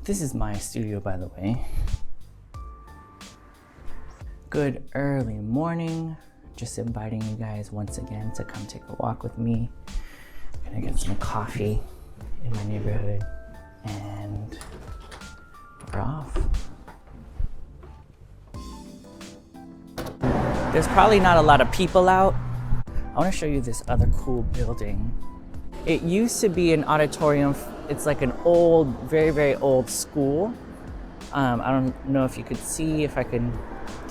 This is my studio, by the way. Good early morning. Just inviting you guys once again to come take a walk with me. Gonna get some coffee in my neighborhood and we're off. There's probably not a lot of people out. I want to show you this other cool building. It used to be an auditorium. It's like an old, very, very old school. I don't know if you could see, if I can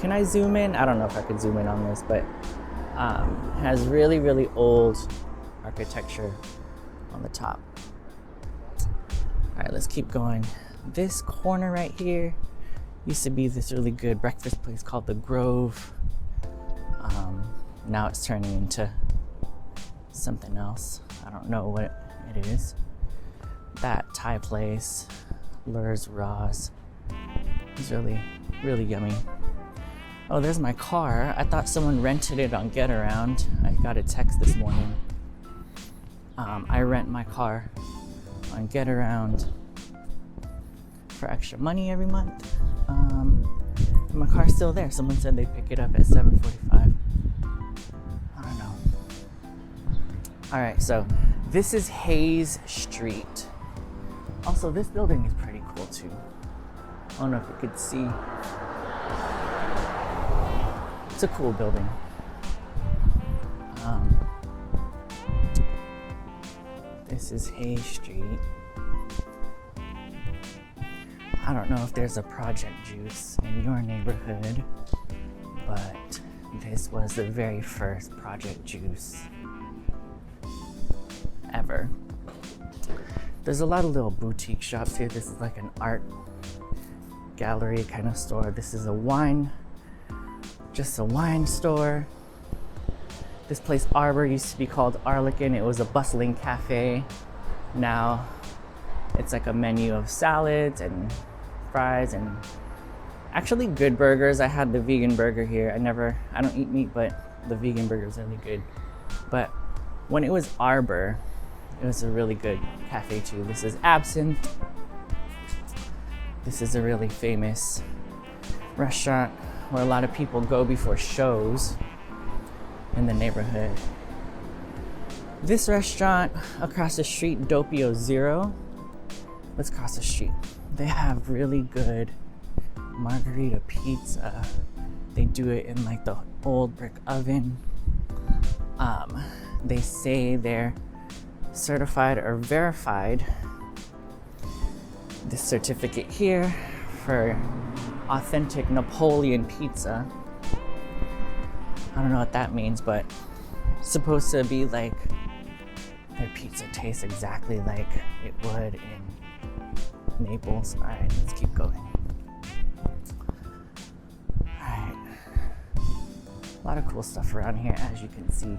I zoom in? I don't know if I could zoom in on this, but has really, really old architecture on the top. All right, let's keep going. This corner right here used to be this really good breakfast place called The Grove. Now it's turning into something else. I don't know what it is. That Thai place, Lurs Raz, is really, really yummy. Oh, there's my car. I thought someone rented it on Get Around. I got a text this morning. I rent my car on Get Around for extra money every month. My car's still there. Someone said they'd pick it up at 7:45. I don't know. All right, so this is Hayes Street. Also, this building is pretty cool too. I don't know if you could see. It's a cool building. This is Hayes Street. I don't know if there's a Project Juice in your neighborhood, but this was the very first Project Juice ever. There's a lot of little boutique shops here. This is like an art gallery kind of store. This is just a wine store. This place, Arbor, used to be called Arlequin. It was a bustling cafe. Now it's like a menu of salads and fries and actually good burgers. I had the vegan burger here. I don't eat meat, but the vegan burger is really good. But when it was Arbor, it was a really good cafe too. This is Absinthe. This is a really famous restaurant where a lot of people go before shows in the neighborhood. This restaurant across the street, Doppio Zero. Let's cross the street. They have really good margarita pizza. They do it in like the old brick oven. They say they're certified or verified. This certificate here for authentic Napoleon pizza. I don't know what that means, but it's supposed to be like their pizza tastes exactly like it would in Naples. All right, let's keep going. All right, a lot of cool stuff around here, as you can see.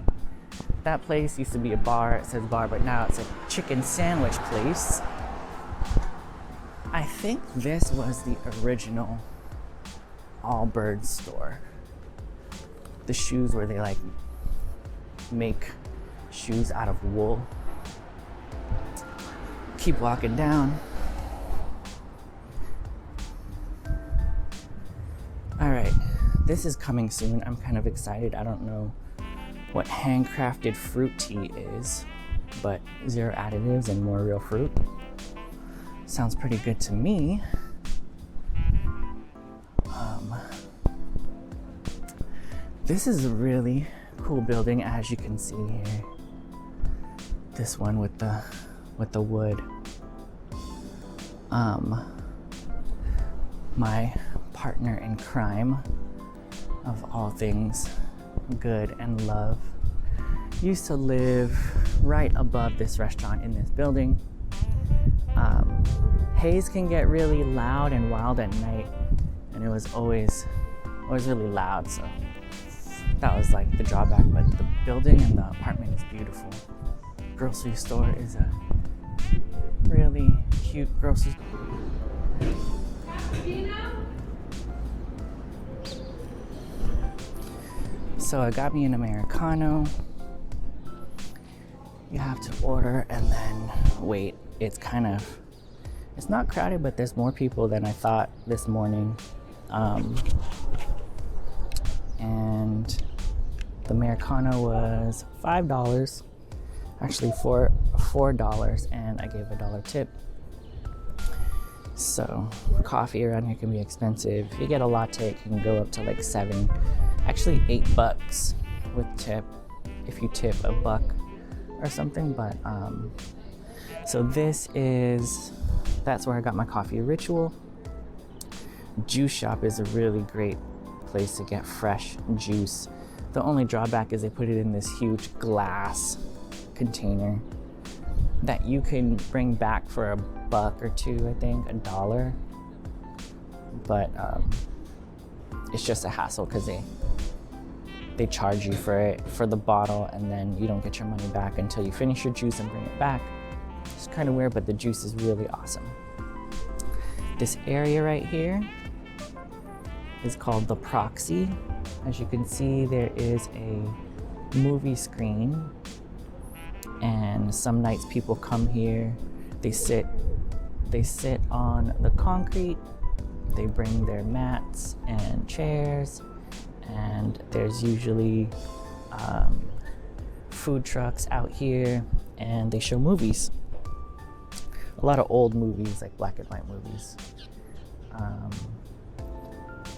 That place used to be a bar. It says bar, but now it's a chicken sandwich place. I think this was the original Allbirds store. The shoes where they like make shoes out of wool. Keep walking down. All right, this is coming soon. I'm kind of excited. I don't know what handcrafted fruit tea is, but 0 additives and more real fruit. Sounds pretty good to me. This is a really cool building, as you can see here. This one with the wood. My partner in crime, of all things good and love, used to live right above this restaurant in this building. Hayes can get really loud and wild at night, and it was always really loud, so that was like the drawback, but the building and the apartment is beautiful. Grocery store is a really cute grocery store. So I got me an Americano. you have to order and then wait. It's not crowded, but there's more people than I thought this morning. And the Americano was $5, actually $4, and I gave a $1 tip. So coffee around here can be expensive. If you get a latte, it can go up to like $7, actually $8 with tip, if you tip $1 or something. But so that's where I got my coffee. Ritual Juice Shop is a really great place to get fresh juice. The only drawback is they put it in this huge glass container that you can bring back for $1 or $2, I think, $1. But it's just a hassle because they charge you for the bottle, and then you don't get your money back until you finish your juice and bring it back. It's kind of weird, but the juice is really awesome. This area right here is called the Proxy. As you can see, there is a movie screen, and some nights people come here. They sit on the concrete. They bring their mats and chairs, and there's usually food trucks out here, and they show movies. A lot of old movies, like black and white movies.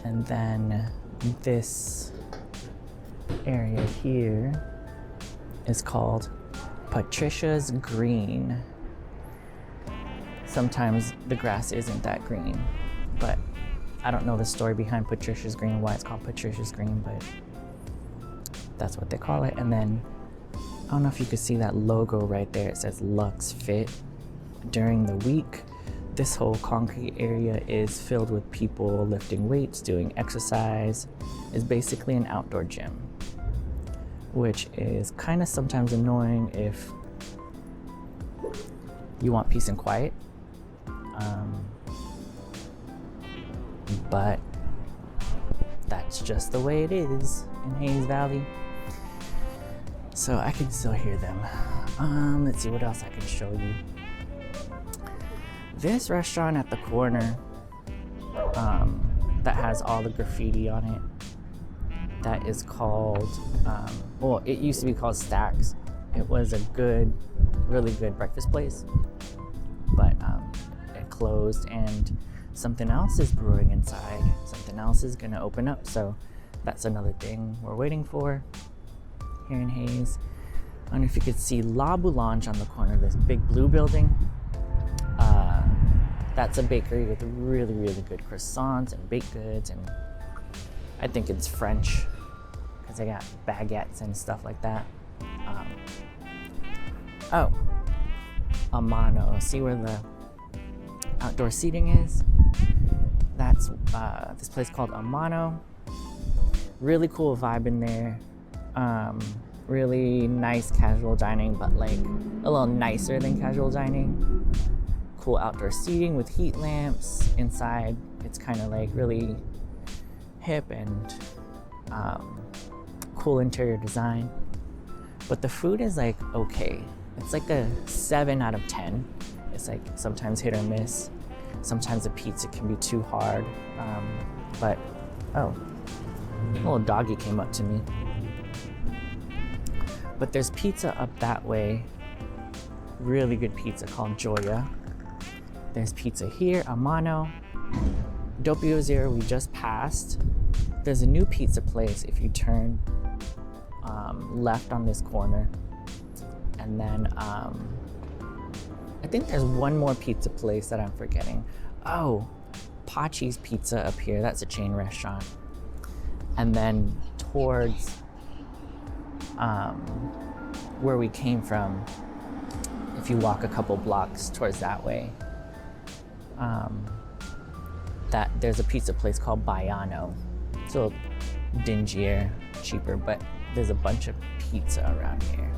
And then this area here is called Patricia's Green. Sometimes the grass isn't that green, but I don't know the story behind Patricia's Green, why it's called Patricia's Green, but that's what they call it. And then I don't know if you could see that logo right there. It says Lux Fit. During the week, this whole concrete area is filled with people lifting weights, doing exercise. It's basically an outdoor gym, which is kind of sometimes annoying if you want peace and quiet. But that's just the way it is in Hayes Valley. So I can still hear them. Let's see what else I can show you. This restaurant at the corner that has all the graffiti on it, that is called, well, it used to be called Stacks. It was a really good breakfast place, but it closed, and something else is brewing inside. Something else is gonna open up, so that's another thing we're waiting for here in Hayes. I don't know if you could see La Boulange on the corner of this big blue building. That's a bakery with really, really good croissants and baked goods, and I think it's French because they got baguettes and stuff like that. Amano. See where the outdoor seating is? That's this place called Amano. Really cool vibe in there. Really nice casual dining, but like a little nicer than casual dining. Cool outdoor seating with heat lamps. Inside, it's kind of like really hip and cool interior design. But the food is like okay. It's like a 7 out of 10. It's like sometimes hit or miss. Sometimes the pizza can be too hard. But a little doggy came up to me. But there's pizza up that way. Really good pizza called Gioia. There's pizza here, Amano. Doppio Zero we just passed. There's a new pizza place if you turn left on this corner. And then I think there's one more pizza place that I'm forgetting. Oh, Pachi's Pizza up here. That's a chain restaurant. And then towards where we came from, if you walk a couple blocks towards that way, that there's a pizza place called Baiano. It's a little dingier, cheaper, but there's a bunch of pizza around here.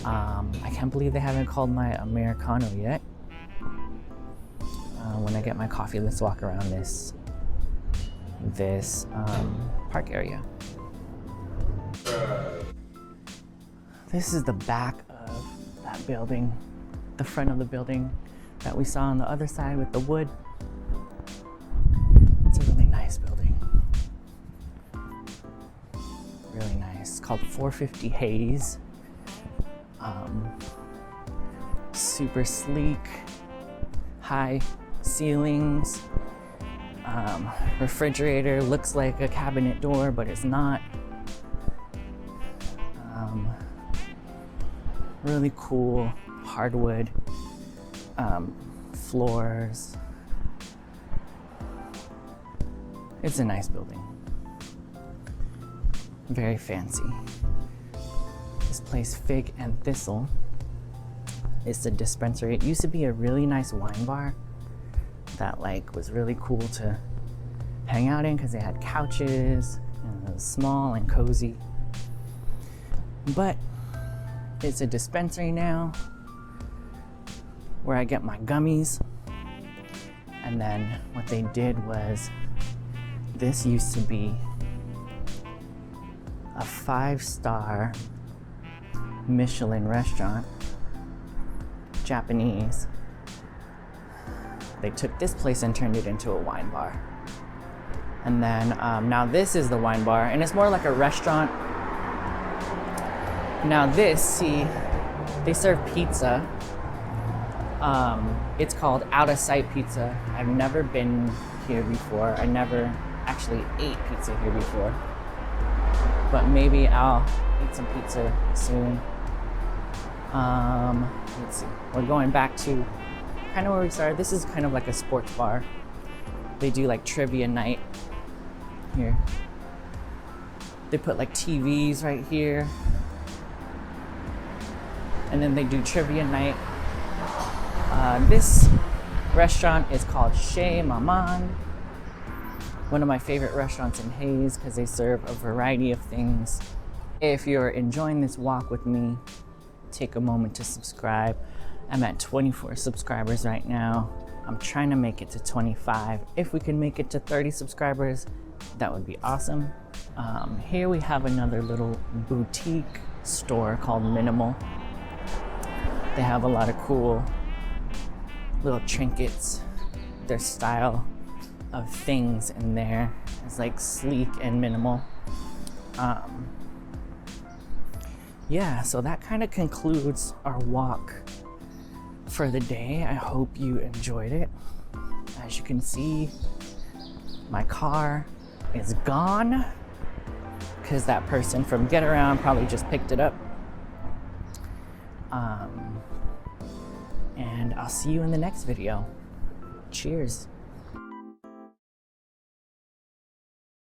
I can't believe they haven't called my Americano yet. When I get my coffee, let's walk around this park area. This is the back of that building, the front of the building that we saw on the other side with the wood. It's a really nice building. Really nice. It's called 450 Hayes. Super sleek, high ceilings. Refrigerator looks like a cabinet door, but it's not. Really cool hardwood floors. It's a nice building. Very fancy. This place, Fig and Thistle, is a dispensary. It used to be a really nice wine bar that like was really cool to hang out in because they had couches and it was small and cozy. But it's a dispensary now where I get my gummies. And then what they did was, this used to be a 5-star Michelin restaurant, Japanese. They took this place and turned it into a wine bar. And then now this is the wine bar, and it's more like a restaurant. Now this, see, they serve pizza. It's called Out of Sight Pizza. I've never been here before. I never actually ate pizza here before. But maybe I'll eat some pizza soon. Let's see. We're going back to kind of where we started. This is kind of like a sports bar. They do like trivia night here. They put like TVs right here. And then they do trivia night. This restaurant is called Chez Maman. One of my favorite restaurants in Hayes because they serve a variety of things. If you're enjoying this walk with me, take a moment to subscribe. I'm at 24 subscribers right now. I'm trying to make it to 25. If we can make it to 30 subscribers, that would be awesome. Here we have another little boutique store called Minimal. They have a lot of cool little trinkets. Their style of things in there is like sleek and minimal. Yeah, so that kind of concludes our walk for the day. I hope you enjoyed it. As you can see, my car is gone because that person from Get Around probably just picked it up. And I'll see you in the next video. Cheers.